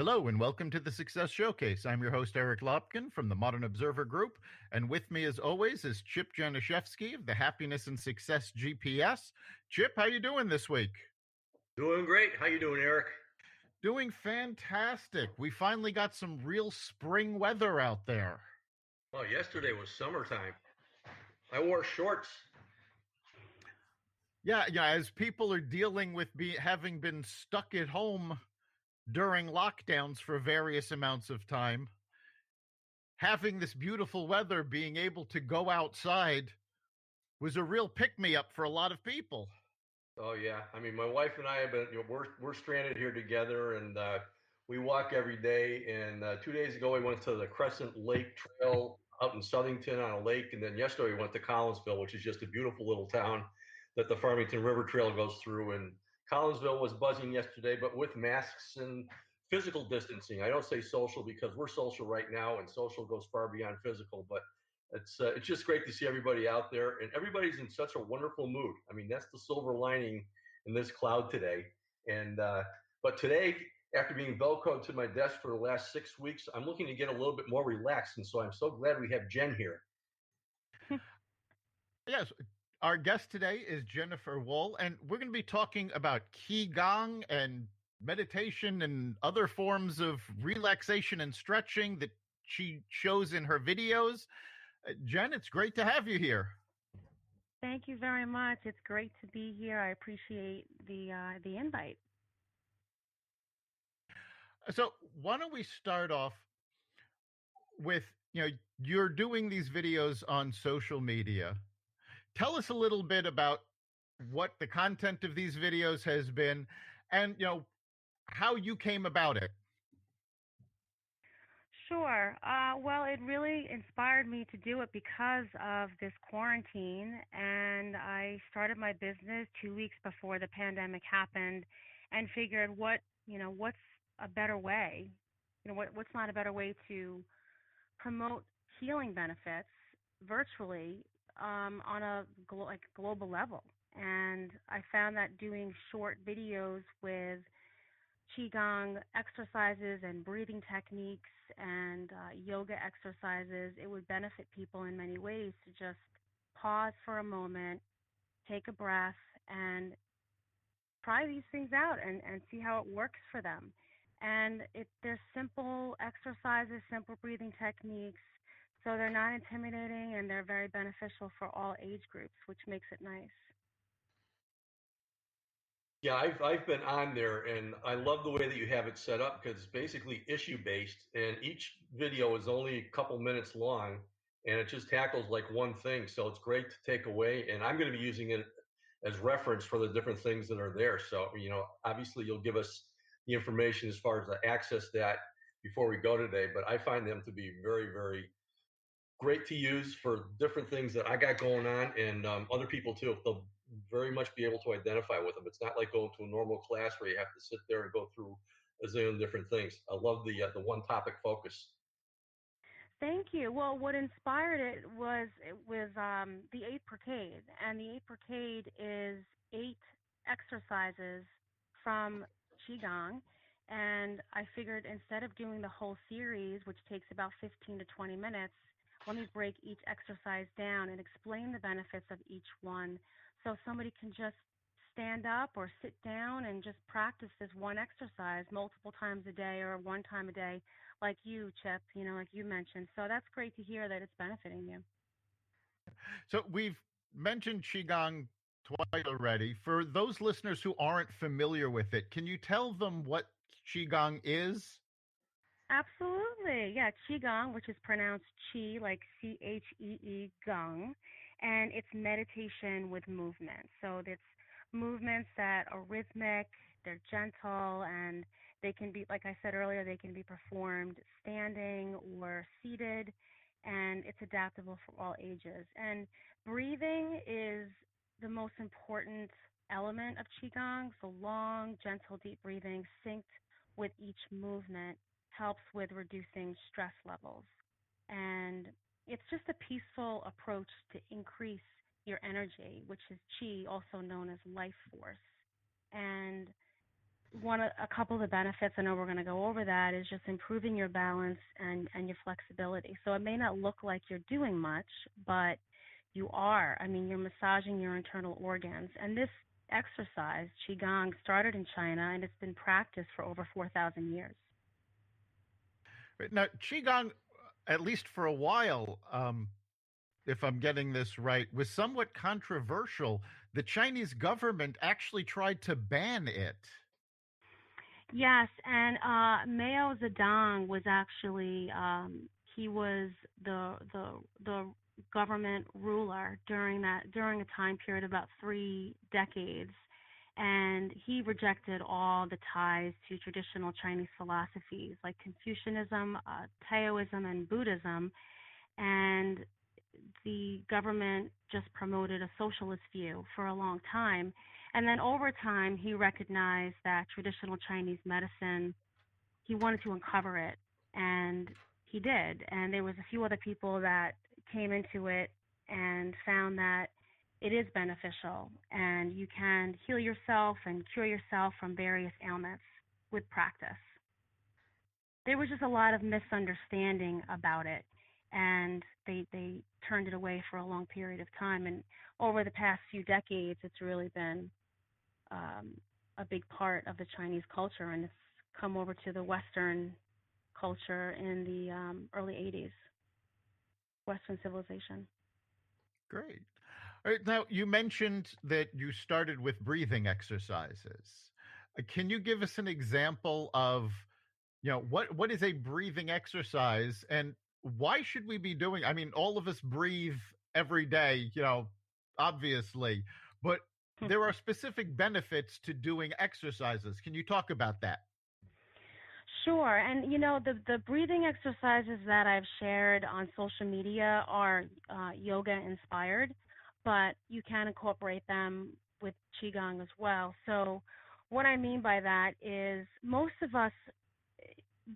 Hello and welcome to the Success Showcase. I'm your host, Eric Lopkin from the Modern Observer Group. And with me, as always, is Chip Janiszewski of the Happiness and Success GPS. Chip, how you doing this week? Doing great. How you doing, Eric? Doing fantastic. We finally got some real spring weather out there. Well, yesterday was summertime. I wore shorts. Yeah, as people are dealing with having been stuck at home during lockdowns for various amounts of time, having this beautiful weather, being able to go outside was a real pick-me-up for a lot of people. Oh yeah, I mean, my wife and I have been, we're stranded here together, and we walk every day. And 2 days ago, we went to the Crescent Lake Trail out in Southington on a lake, and then yesterday we went to Collinsville, which is just a beautiful little town that the Farmington River Trail goes through. And Collinsville was buzzing yesterday, but with masks and physical distancing. I don't say social because we're social right now, and social goes far beyond physical, but it's just great to see everybody out there, and everybody's in such a wonderful mood. I mean, that's the silver lining in this cloud today. And but today, after being velcroed to my desk for the last 6 weeks, I'm looking to get a little bit more relaxed, and so I'm so glad we have Jen here. Yes, our guest today is Jennifer Worhle, and we're going to be talking about Qi Gong and meditation and other forms of relaxation and stretching that she shows in her videos. Jen, it's great to have you here. Thank you very much. It's great to be here. I appreciate the invite. So why don't we start off with, you're doing these videos on social media. Tell us a little bit about what the content of these videos has been and, how you came about it. Sure. Well, it really inspired me to do it because of this quarantine, and I started my business 2 weeks before the pandemic happened, and figured, what's a better way? What's not a better way to promote healing benefits virtually on a global level? And I found that doing short videos with Qi Gong exercises and breathing techniques and yoga exercises, it would benefit people in many ways to just pause for a moment, take a breath, and try these things out and see how it works for them. And they're simple exercises, simple breathing techniques, so they're not intimidating, and they're very beneficial for all age groups, which makes it nice. Yeah, I've been on there, and I love the way that you have it set up because it's basically issue based, and each video is only a couple minutes long, and it just tackles like one thing. So it's great to take away, and I'm going to be using it as reference for the different things that are there. So obviously you'll give us the information as far as to access that before we go today, but I find them to be very, very great to use for different things that I got going on, and other people too. They'll very much be able to identify with them. It's not like going to a normal class where you have to sit there and go through a zillion different things. I love the one topic focus. Thank you. Well, what inspired it was the 8 Brigade, and the 8 Brigade is 8 exercises from Qi Gong, and I figured instead of doing the whole series, which takes about 15 to 20 minutes, let me break each exercise down and explain the benefits of each one, so somebody can just stand up or sit down and just practice this one exercise multiple times a day or one time a day, like you, Chip, like you mentioned. So that's great to hear that it's benefiting you. So we've mentioned Qigong twice already. For those listeners who aren't familiar with it, can you tell them what Qigong is? Absolutely. Yeah, Qigong, which is pronounced Qi, like Chee Gong, and it's meditation with movement. So it's movements that are rhythmic, they're gentle, and they can be, like I said earlier, they can be performed standing or seated, and it's adaptable for all ages. And breathing is the most important element of Qigong, so long, gentle, deep breathing synced with each movement helps with reducing stress levels. And it's just a peaceful approach to increase your energy, which is Qi, also known as life force. And a couple of the benefits, I know we're going to go over that, is just improving your balance and your flexibility. So it may not look like you're doing much, but you are. I mean, you're massaging your internal organs. And this exercise, Qi Gong, started in China, and it's been practiced for over 4,000 years. Now, Qigong, at least for a while, if I'm getting this right, was somewhat controversial. The Chinese government actually tried to ban it. Yes, and Mao Zedong was actually he was the government ruler during a time period of about 3 decades, and he rejected all the ties to traditional Chinese philosophies like Confucianism, Taoism, and Buddhism, and the government just promoted a socialist view for a long time. And then over time, he recognized that traditional Chinese medicine, he wanted to uncover it, and he did. And there was a few other people that came into it and found that it is beneficial, and you can heal yourself and cure yourself from various ailments with practice. There was just a lot of misunderstanding about it, and they turned it away for a long period of time. And over the past few decades, it's really been a big part of the Chinese culture, and it's come over to the Western culture in the early 80s, Western civilization. Great. All right, now, you mentioned that you started with breathing exercises. Can you give us an example of, what is a breathing exercise, and why should we be doing? I mean, all of us breathe every day, obviously, but there are specific benefits to doing exercises. Can you talk about that? Sure. And the breathing exercises that I've shared on social media are yoga inspired, but you can incorporate them with Qigong as well. So what I mean by that is most of us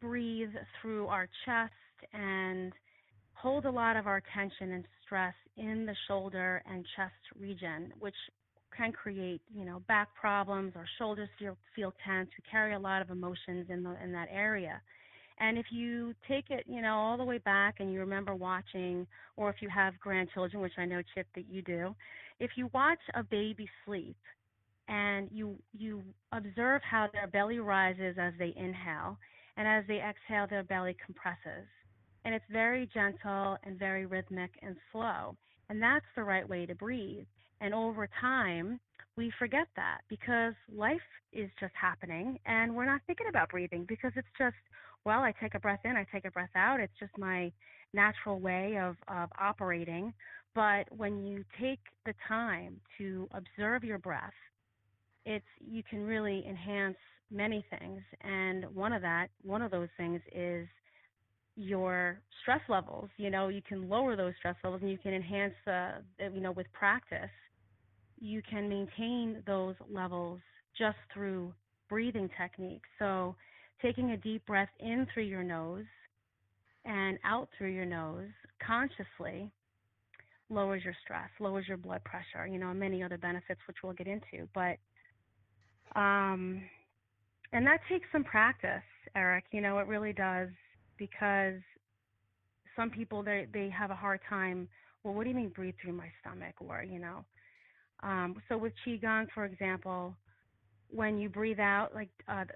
breathe through our chest and hold a lot of our tension and stress in the shoulder and chest region, which can create, back problems. Our shoulders feel tense. We carry a lot of emotions in that area. And if you take it, all the way back, and you remember watching, or if you have grandchildren, which I know, Chip, that you do, if you watch a baby sleep and you observe how their belly rises as they inhale, and as they exhale, their belly compresses. And it's very gentle and very rhythmic and slow. And that's the right way to breathe. And over time, we forget that because life is just happening and we're not thinking about breathing because it's just, well, I take a breath in, I take a breath out. It's just my natural way of operating. But when you take the time to observe your breath, you can really enhance many things. And one of those things is your stress levels. You can lower those stress levels, and you can enhance with practice. You can maintain those levels just through breathing techniques. So taking a deep breath in through your nose and out through your nose consciously lowers your stress, lowers your blood pressure, and many other benefits, which we'll get into. But and that takes some practice, Eric. It really does, because some people, they have a hard time. Well, what do you mean breathe through my stomach? Or so with Qigong, for example, when you breathe out, like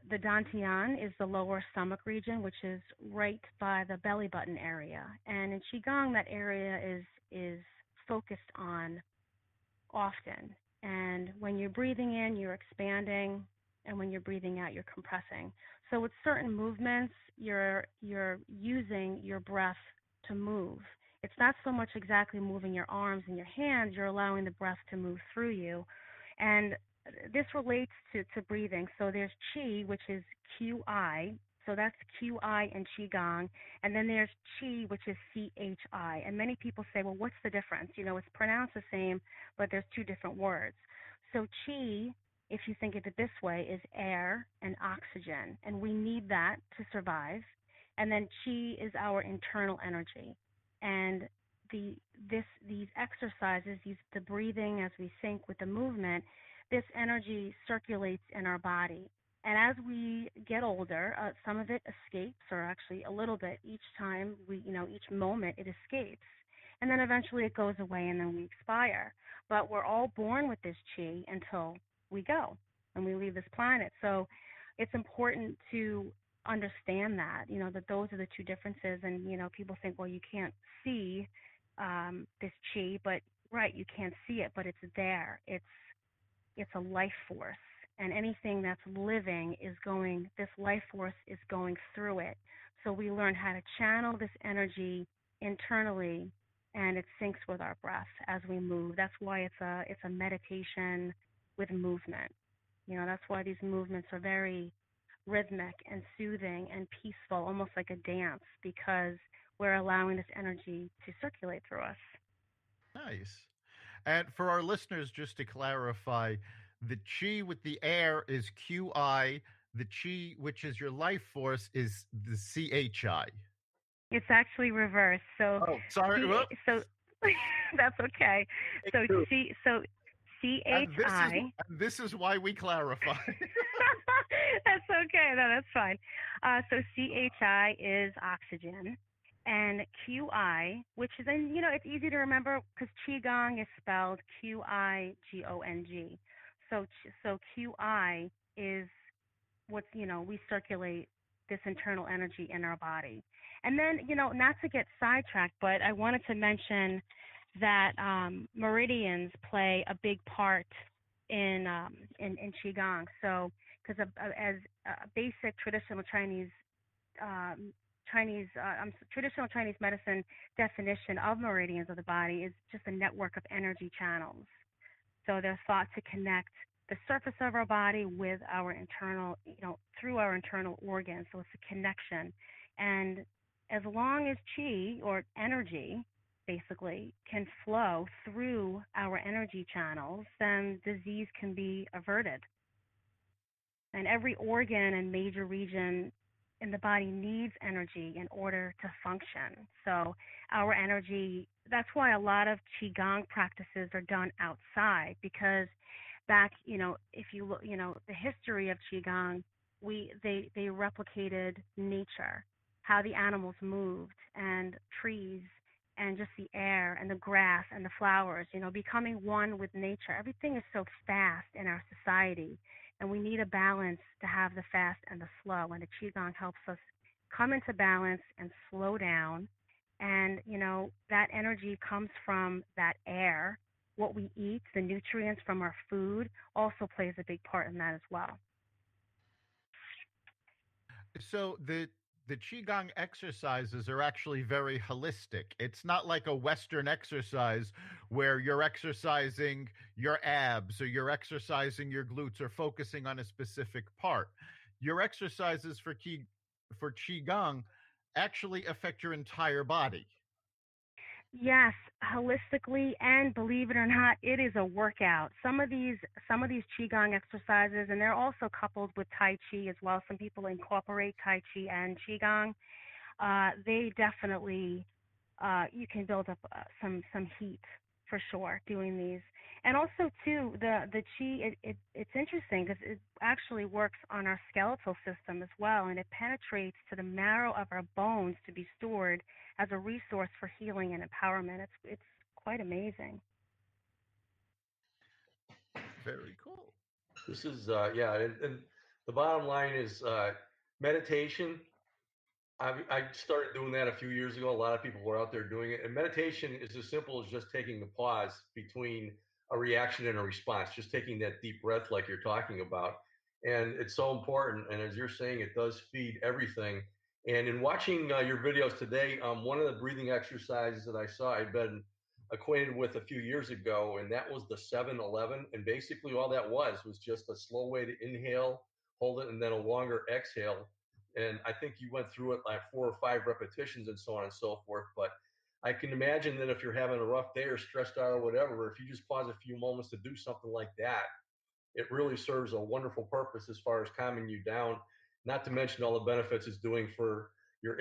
the dantian is the lower stomach region, which is right by the belly button area. And in Qigong, that area is focused on often. And when you're breathing in, you're expanding, and when you're breathing out, you're compressing. So with certain movements, you're using your breath to move. It's not so much exactly moving your arms and your hands, you're allowing the breath to move through you. And this relates to breathing. So there's Qi, which is Qi. So that's Qi and Qigong. And then there's Qi, which is Chi. And many people say, well, what's the difference? It's pronounced the same, but there's two different words. So Qi, if you think of it this way, is air and oxygen. And we need that to survive. And then Qi is our internal energy. And these exercises, the breathing as we sync with the movement, this energy circulates in our body. And as we get older, some of it escapes, or actually a little bit each time each moment it escapes. And then eventually it goes away and then we expire. But we're all born with this chi until we go and we leave this planet. So it's important to understand that, that those are the two differences. And, people think, well, you can't see this chi, but right, you can't see it, but it's there. It's a life force, and anything that's living this life force is going through it. So we learn how to channel this energy internally, and it syncs with our breath as we move. That's why it's a meditation with movement. That's why these movements are very rhythmic and soothing and peaceful, almost like a dance, because we're allowing this energy to circulate through us. Nice. And for our listeners, just to clarify, the chi with the air is QI. The chi, which is your life force, is the CHI. It's actually reversed. So, sorry. so that's okay. So CHI. This is why we clarify. That's okay. No, that's fine. So CHI is oxygen, and QI, which is, and it's easy to remember because Qi Gong is spelled QIGONG. So QI is what's, we circulate this internal energy in our body. And then, not to get sidetracked, but I wanted to mention that meridians play a big part in Qigong. So, because as a basic traditional Chinese medicine definition of meridians of the body is just a network of energy channels. So they're thought to connect the surface of our body with our internal, through our internal organs. So it's a connection. And as long as qi, or energy, basically, can flow through our energy channels, then disease can be averted. And every organ and major region in the body needs energy in order to function. So our energy, that's why a lot of Qigong practices are done outside, because back, if you look, the history of Qigong, they replicated nature, how the animals moved, and trees, and just the air and the grass and the flowers, becoming one with nature. Everything is so fast in our society, and we need a balance to have the fast and the slow. And the Qigong helps us come into balance and slow down. And, that energy comes from that air. What we eat, the nutrients from our food, also plays a big part in that as well. So the Qigong exercises are actually very holistic. It's not like a Western exercise where you're exercising your abs or you're exercising your glutes or focusing on a specific part. Your exercises for Qigong actually affect your entire body. Yes, holistically, and believe it or not, it is a workout. Some of these Qigong exercises, and they're also coupled with Tai Chi as well. Some people incorporate Tai Chi and Qigong. They definitely, you can build up some heat for sure doing these. And also too, the Qi, it's interesting because it actually works on our skeletal system as well, and it penetrates to the marrow of our bones to be stored as a resource for healing and empowerment. It's quite amazing. Very cool. This is and the bottom line is meditation. I started doing that a few years ago. A lot of people were out there doing it. And meditation is as simple as just taking the pause between a reaction and a response, just taking that deep breath like you're talking about. And it's so important. And as you're saying, it does feed everything. And in watching your videos today, one of the breathing exercises that I saw, I'd been acquainted with a few years ago, and that was the 7-11. And basically all that was just a slow way to inhale, hold it, and then a longer exhale. And I think you went through it like 4 or 5 repetitions and so on and so forth. But I can imagine that if you're having a rough day or stressed out or whatever, if you just pause a few moments to do something like that, it really serves a wonderful purpose as far as calming you down, not to mention all the benefits it's doing for your